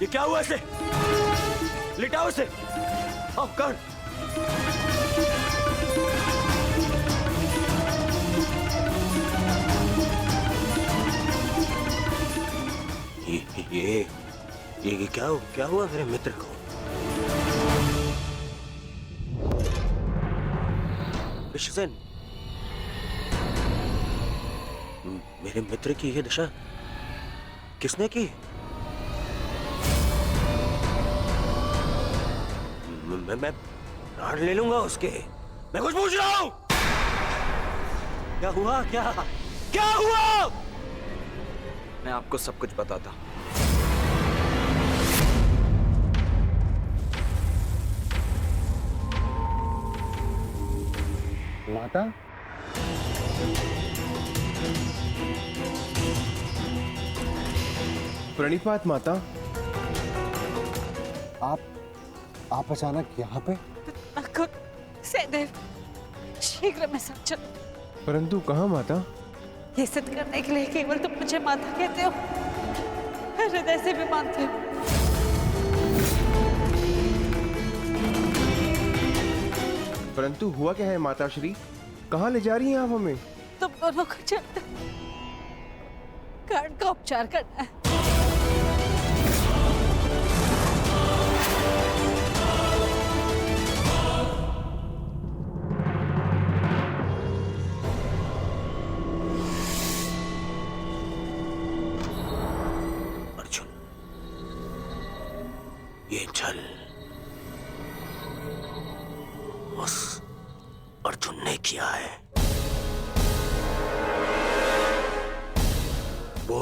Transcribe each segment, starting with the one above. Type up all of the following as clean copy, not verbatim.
ये क्या हुआ इसे? लिटाओ इसे। आओ कर। ये क्या हुआ मेरे मित्र को? विश्वसेन, मेरे मित्र की ये दशा किसने की? मैं प्राण ले लूंगा उसके। मैं कुछ पूछ रहा हूं। क्या हुआ? क्या हुआ? मैं आपको सब कुछ बताता हूं। माता, प्रणिपात माता। आप अचानक यहाँ पे? सहदेव, शीघ्र में सब चलो। परंतु कहाँ माता? ये सिद्ध करने के लिए केवल तुम मुझे माता कहते हो, हृदय से भी मानते हो। परंतु हुआ क्या है माता श्री? कहाँ ले जा रही हैं आप हमें? तुम दोनों को चलकर कर्ण का उपचार करना है। अर्जुन, ये जल उस अर्जुन ने किया है। वो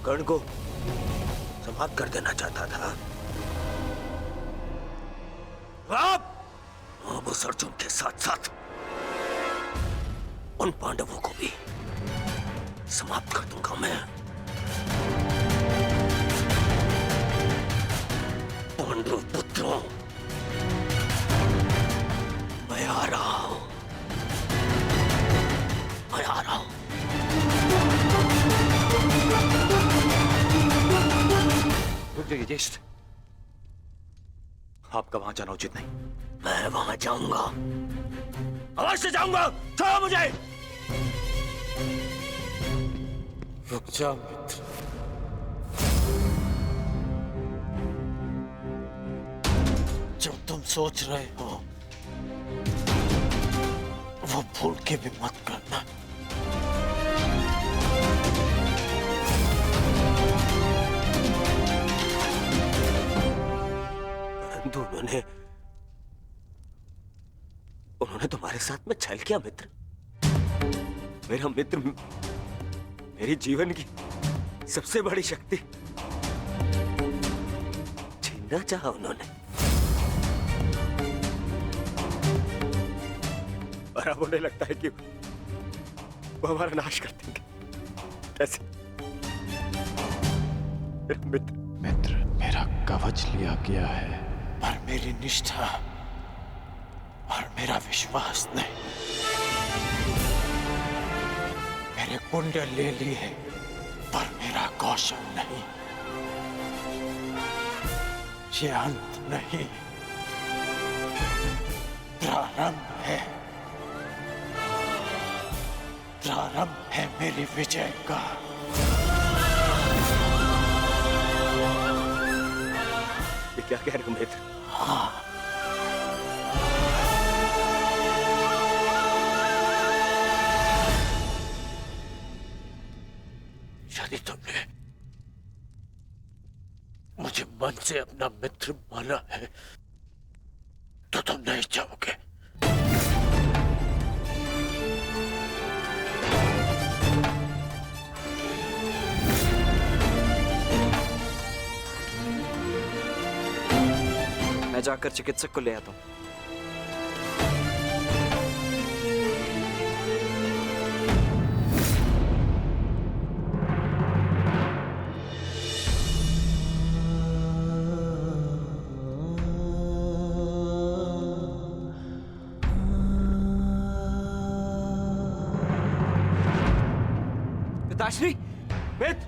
कर्ण को समाप्त कर देना चाहता था। अब उस अर्जुन के साथ साथ उन पांडवों को भी समाप्त कर दूंगा मैं। पांडव पुत्रों, मैं आ रहा हूं। रुक जाइए ज्येष्ठ, आपका वहां जाना उचित नहीं। मैं वहां जाऊंगा, अवश्य जाऊंगा। छोड़ो मुझे। रुक जा मित्र। जो तुम सोच रहे हो वो भूल के भी मत करना। परंतु उन्होंने तुम्हारे साथ में छल किया मित्र। मेरा मित्र मेरी जीवन की सबसे बड़ी शक्ति छीनना चाहा उन्होंने। और अब उन्हें लगता है कि वो हमारा नाश कर देंगे। कैसे? मित्र, मेरा कवच लिया गया है, पर मेरी निष्ठा और मेरा विश्वास नहीं। मेरे कुंडल ले लिए पर मेरा कौशल नहीं। ये अंत नहीं, प्रारंभ है। प्रारंभ है मेरी विजय का। ये क्या कह रहे हो मित्र? हाँ, यदि तुमने मुझे मन से अपना मित्र माना है तो तुम नहीं चाहोगे। मैं जाकर चिकित्सक को ले आता हूं। पिताश्री, मित्र,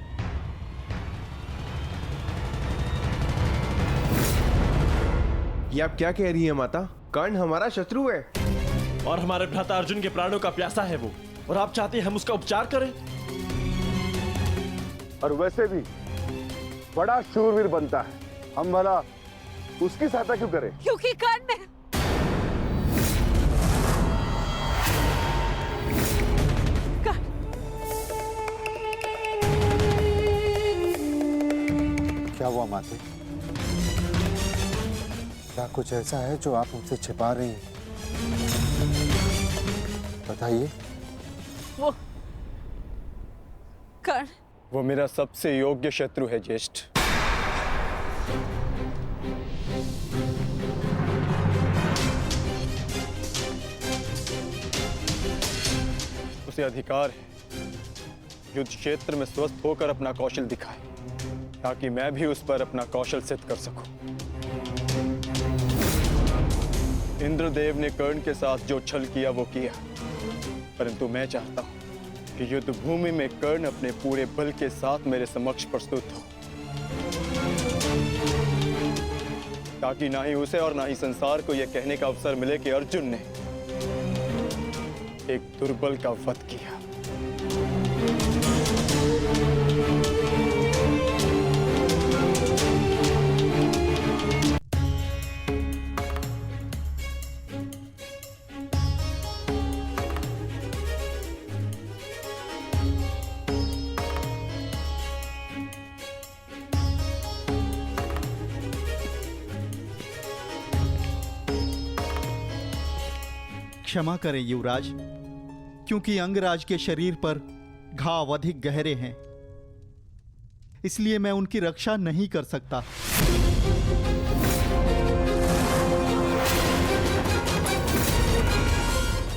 ये आप क्या कह रही हैं माता? कर्ण हमारा शत्रु है और हमारे भ्राता अर्जुन के प्राणों का प्यासा है वो, और आप चाहते हैं हम उसका उपचार करें? और वैसे भी बड़ा शूरवीर बनता है, हम भला उसकी सहायता क्यों करें? क्योंकि कर्ण ने क्या हुआ माते? क्या कुछ ऐसा है जो आप हमसे छिपा रही हैं? बताइए। वो कर्ण वो मेरा सबसे योग्य शत्रु है ज्येष्ठ। उसे अधिकार है युद्ध क्षेत्र में स्वस्थ होकर अपना कौशल दिखाए, ताकि मैं भी उस पर अपना कौशल सिद्ध कर सकूं। इंद्रदेव ने कर्ण के साथ जो छल किया वो किया, परंतु मैं चाहता हूं कि युद्ध भूमि में कर्ण अपने पूरे बल के साथ मेरे समक्ष प्रस्तुत हो, ताकि ना ही उसे और ना ही संसार को यह कहने का अवसर मिले कि अर्जुन ने एक दुर्बल का वध किया। क्षमा करें युवराज, क्योंकि अंगराज के शरीर पर घाव अधिक गहरे हैं, इसलिए मैं उनकी रक्षा नहीं कर सकता।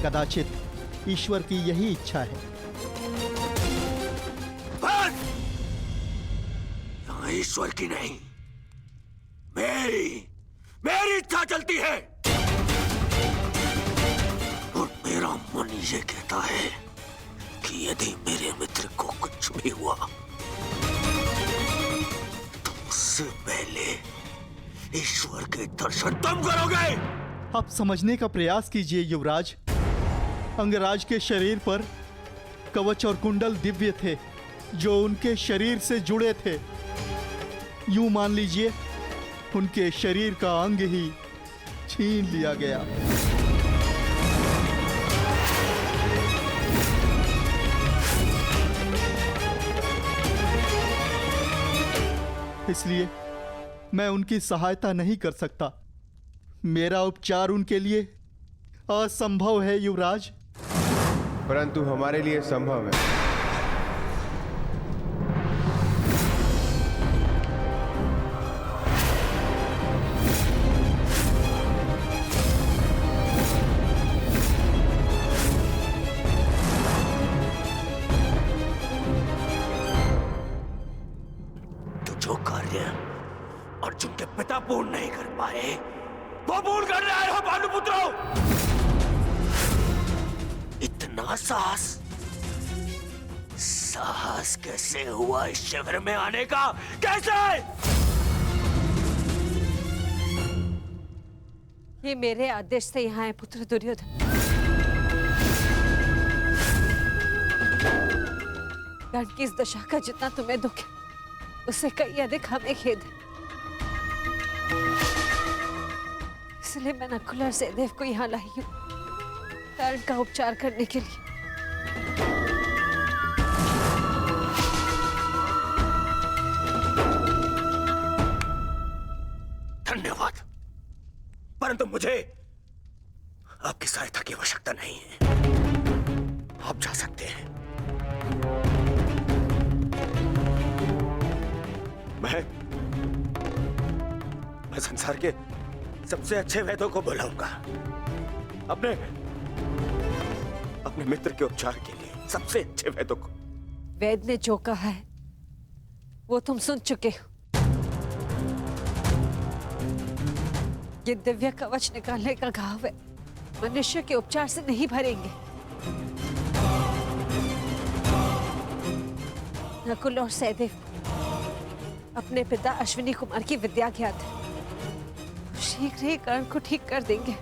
कदाचित ईश्वर की यही इच्छा है। बस! यहाँ ईश्वर की नहीं, मेरी इच्छा चलती है। और मेरा मन ये कहता है कि यदि मेरे मित्र को कुछ भी हुआ तो उससे पहले ईश्वर के दर्शन तुम करोगे। आप समझने का प्रयास कीजिए युवराज। अंगराज के शरीर पर कवच और कुंडल दिव्य थे जो उनके शरीर से जुड़े थे। यूं मान लीजिए उनके शरीर का अंग ही छीन लिया गया। इसलिए मैं उनकी सहायता नहीं कर सकता। मेरा उपचार उनके लिए असंभव है युवराज। परंतु हमारे लिए संभव है। अर्जुन के पिता पूर्ण नहीं कर पाए, वो पूर्ण कर रहे हो भानुपुत्रों। इतना साहस कैसे हुआ इस शिविर में आने का? कैसे? ये मेरे आदेश से यहाँ है पुत्र दुर्योधन। कर्ण की इस दशा का जितना तुम्हें दुख है, उससे कई अधिक हमें खेद है। इसलिए मैं नकुल और सहदेव को यहाँ लाई हूँ कर्ण का उपचार करने के लिए। धन्यवाद, परंतु मुझे आपकी सहायता की आवश्यकता नहीं है। आप जा सकते हैं। मैं संसार के सबसे अच्छे वैद्यों को बुलाऊंगा अपने मित्र के उपचार के लिए, सबसे अच्छे वैद्यों को। वैद्य ने जो कहा है वो तुम सुन चुके हो। ये दिव्य कवच निकालने का घाव है, मनुष्य के उपचार से नहीं भरेंगे। नकुल और सहदेव अपने पिता अश्विनी कुमार की विद्या ज्ञात है। शीघ्र ही कर्ण को ठीक कर देंगे।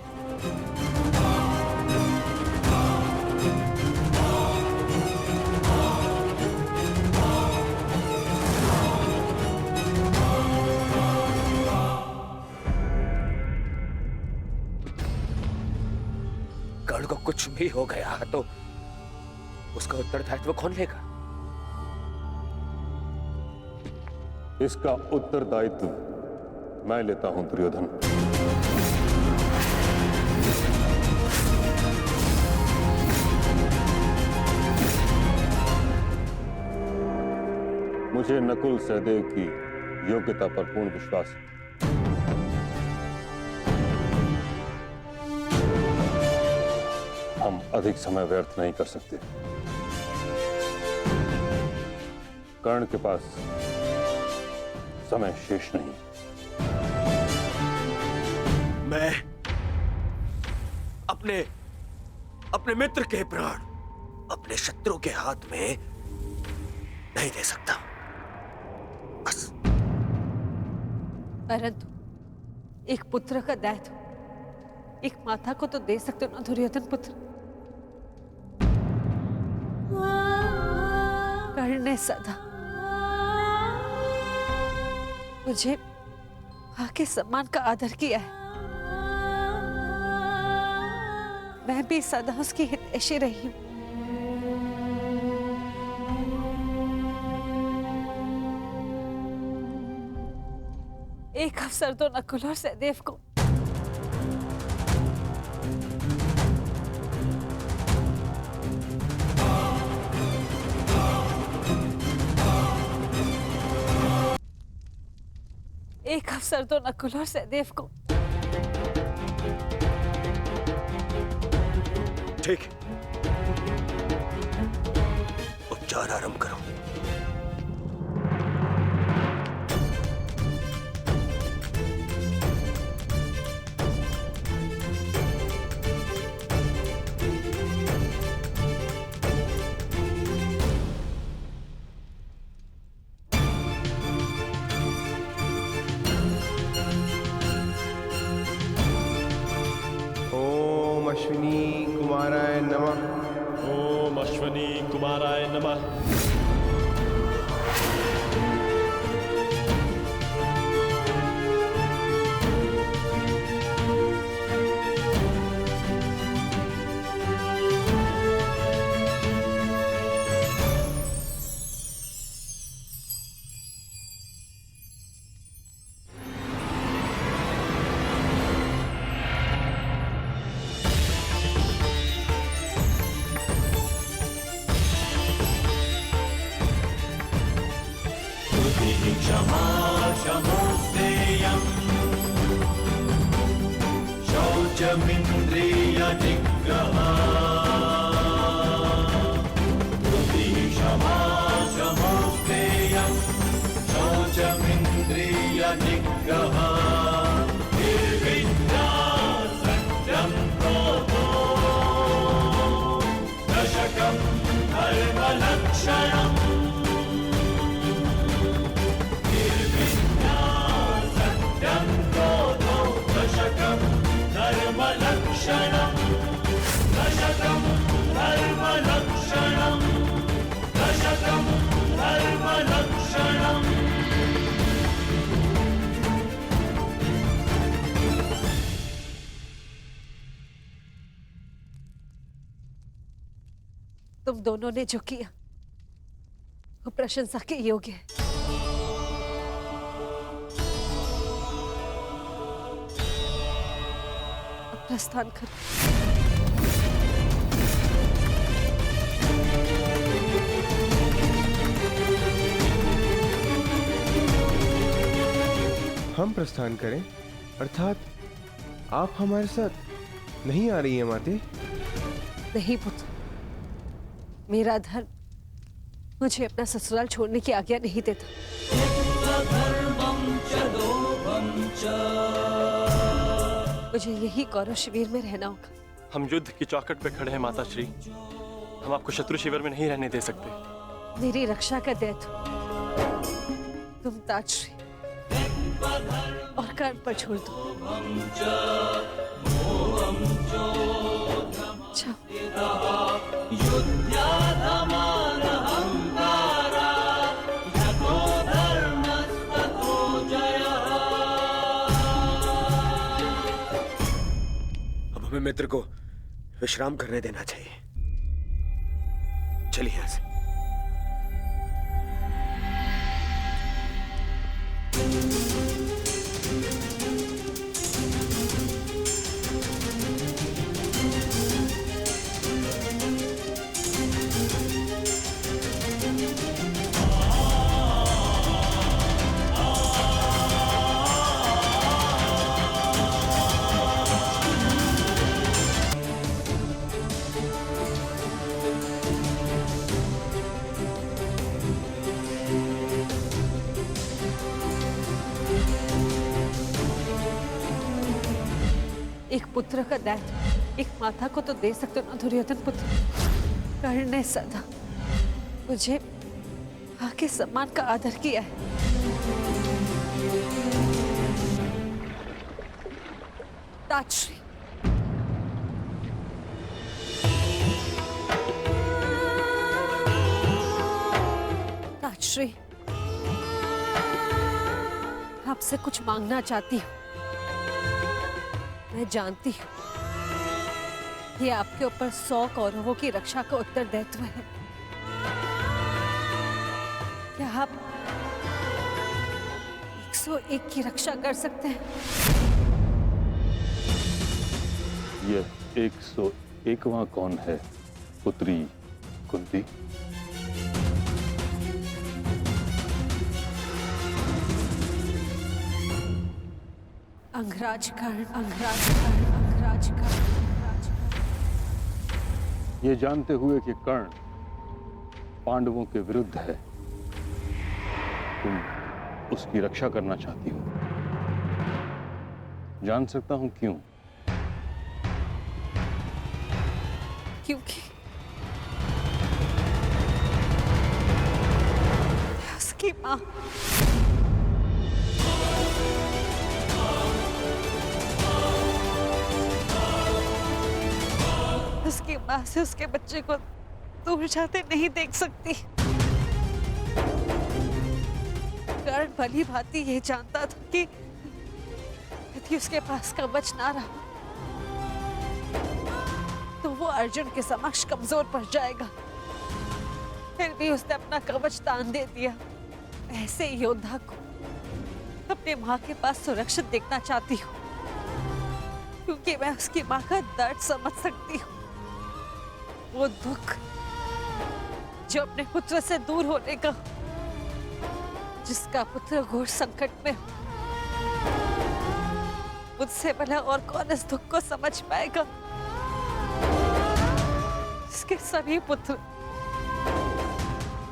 कर्ण को कुछ भी हो गया तो उसका उत्तरदायित्व कौन लेगा? इसका उत्तरदायित्व मैं लेता हूं दुर्योधन। मुझे नकुल सहदेव की योग्यता पर पूर्ण विश्वास है। हम अधिक समय व्यर्थ नहीं कर सकते। कर्ण के पास समय शेष नहीं। मैं अपने मित्र के प्राण अपने शत्रु के हाथ में नहीं दे सकता। बस। परंतु एक पुत्र का दायित्व एक माता को तो दे सकते हो ना दुर्योधन पुत्र। कर्ण ने सदा मुझे मां के सम्मान का आदर किया है। मैं भी सदा उसकी हितैषी रही हूं। एक अवसर तो नकुल और सहदेव को नकुल और सहदेव को ठीक, उपचार आरंभ करो। अश्विनी कुमाराय नमः। ओम अश्विनी कुमाराय नमः। तुम दोनों ने जो किया वो प्रशंसा के योग्य है। अब प्रस्थान करो। हम प्रस्थान करें, अर्थात आप हमारे साथ नहीं आ रही हैं माते? नहीं पुत्र, मेरा धर्म मुझे अपना ससुराल छोड़ने की आज्ञा नहीं देता। मुझे यही कौरव शिविर में रहना होगा। हम युद्ध की चौखट पे खड़े हैं माता श्री। हम आपको शत्रु शिविर में नहीं रहने दे सकते। मेरी रक्षा का दायित्व तुम ताजश्री और कर्ण पर छोड़ दो। जाओ। अब हमें मित्र को विश्राम करने देना चाहिए। चलिए यहां से। एक पुत्र का दायित्व एक माता को तो दे सकते हो ना दुर्योधन पुत्र। कर्ण ने सदा मुझे मां के सम्मान का आदर किया है। ताजश्री, ताजश्री, आपसे कुछ मांगना चाहती हूँ। मैं जानती हूँ ये आपके ऊपर 100 कौरवों की रक्षा का उत्तरदायित्व है। क्या आप 101 की रक्षा कर सकते हैं? यह 101वां कौन है पुत्री कुंती? अंगराज कर्ण, अंगराज कर्ण, अंगराज कर्ण, अंगराज कर्ण। ये जानते हुए कि कर्ण पांडवों के विरुद्ध है, तुम उसकी रक्षा करना चाहती हो। जान सकता हूं क्यों? क्योंकि उसकी मां उसकी मां से उसके बच्चे को दूर जाते नहीं देख सकती। कर्ण भली भांति ये जानता था कि यदि उसके पास कवच ना रहा तो वो अर्जुन के समक्ष कमजोर पड़ जाएगा। फिर भी उसने अपना कवच दान दे दिया। ऐसे योद्धा को अपने मां के पास सुरक्षित देखना चाहती हूँ, क्योंकि मैं उसकी मां का दर्द समझ सकती हूँ। वो दुख जो अपने पुत्र से दूर होने का, जिसका पुत्र घोर संकट में हो, मुझसे भला और कौन इस दुख को समझ पाएगा? इसके सभी पुत्र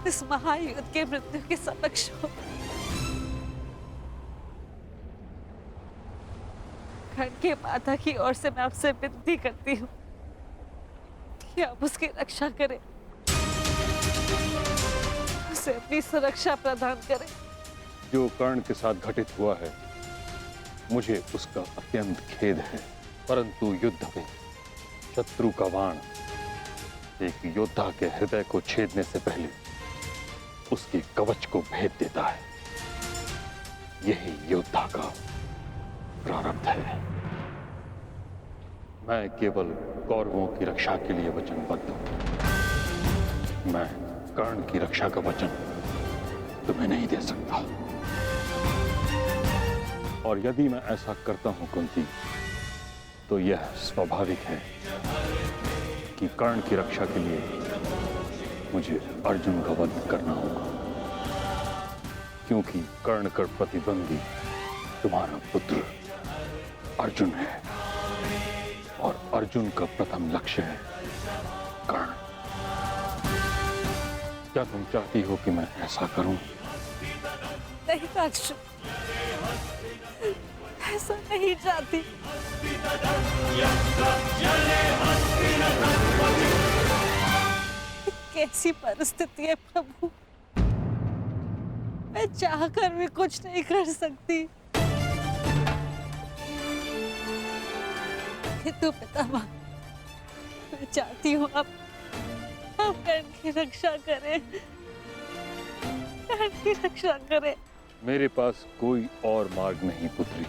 इस महायुद्ध के मृत्यु के समक्ष हो। कर्ण के माता की ओर से मैं आपसे विनती करती हूँ कि आप उसकी रक्षा करें, उसे अपनी सुरक्षा प्रदान करें। जो कर्ण के साथ घटित हुआ है, मुझे उसका अत्यंत खेद है, परंतु युद्ध में शत्रु का बाण एक योद्धा के हृदय को छेदने से पहले उसके कवच को भेद देता है। यही योद्धा का प्रारब्ध है। मैं केवल कौरवों की रक्षा के लिए वचनबद्ध हूं। मैं कर्ण की रक्षा का वचन तुम्हें नहीं दे सकता। और यदि मैं ऐसा करता हूं कुंती, तो यह स्वाभाविक है कि कर्ण की रक्षा के लिए मुझे अर्जुन का वध करना होगा, क्योंकि कर्ण का प्रतिद्वंदी तुम्हारा पुत्र अर्जुन है, और अर्जुन का प्रथम लक्ष्य है कर्ण। क्या तुम चाहती हो कि मैं ऐसा करूं? नहीं ताजश्री, ऐसा नहीं चाहती। कैसी परिस्थिति है प्रभु, मैं चाहकर भी कुछ नहीं कर सकती। किंतु पितामह, मैं चाहती हूँ आप कर्ण की रक्षा करें, कर्ण की रक्षा करें। मेरे पास कोई और मार्ग नहीं पुत्री।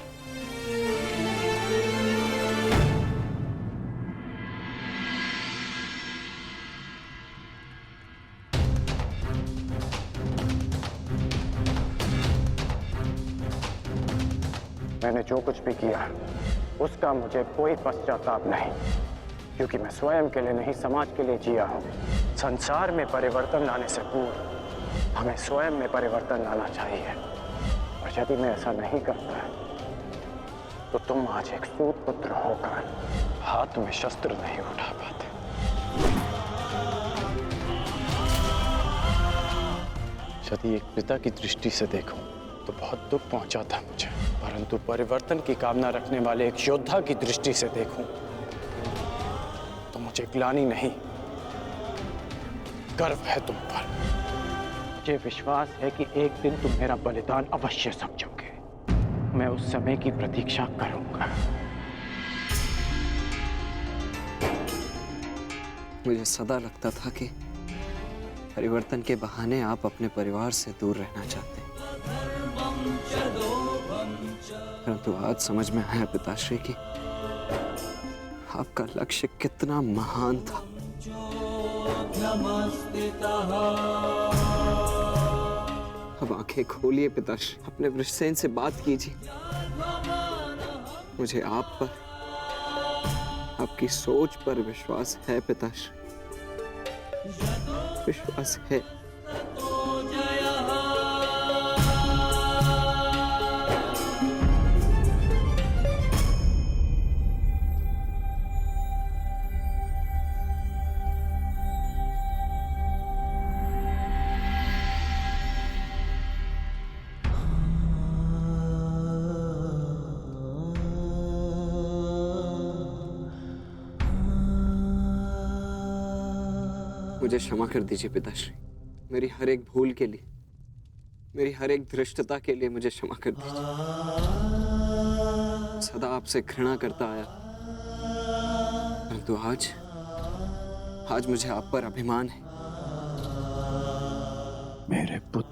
मैंने जो कुछ भी किया उसका मुझे कोई पश्चाताप नहीं, क्योंकि मैं स्वयं के लिए नहीं समाज के लिए जिया हूँ। संसार में परिवर्तन लाने से पूर्व हमें स्वयं में परिवर्तन लाना चाहिए, और यदि मैं ऐसा नहीं करता तो तुम आज एक सूत पुत्र होकर हाथ में शस्त्र नहीं उठा पाते। यदि एक पिता की दृष्टि से देखूं तो बहुत दुख पहुंचा था मुझे, परंतु परिवर्तन की कामना रखने वाले एक योद्धा की दृष्टि से देखूं तो मुझे ग्लानि नहीं, गर्व है तुम पर। मुझे विश्वास है कि एक दिन तुम मेरा बलिदान अवश्य समझोगे। मैं उस समय की प्रतीक्षा करूंगा। मुझे सदा लगता था कि परिवर्तन के बहाने आप अपने परिवार से दूर रहना चाहते हैं, परंतु आज समझ में आया पिताश्री कि आपका लक्ष्य कितना महान था। अब आंखें खोलिए पिताश्री, अपने वृषसेन से बात कीजिए। मुझे आप पर, आपकी सोच पर विश्वास है पिताश्री, विश्वास है। मुझे क्षमा कर दीजिए पिताश्री, मेरी हर एक भूल के लिए, मेरी हर एक धृष्टता के लिए मुझे क्षमा कर दीजिए। सदा आपसे घृणा करता आया, परंतु आज मुझे आप पर अभिमान है। मेरे पुत्र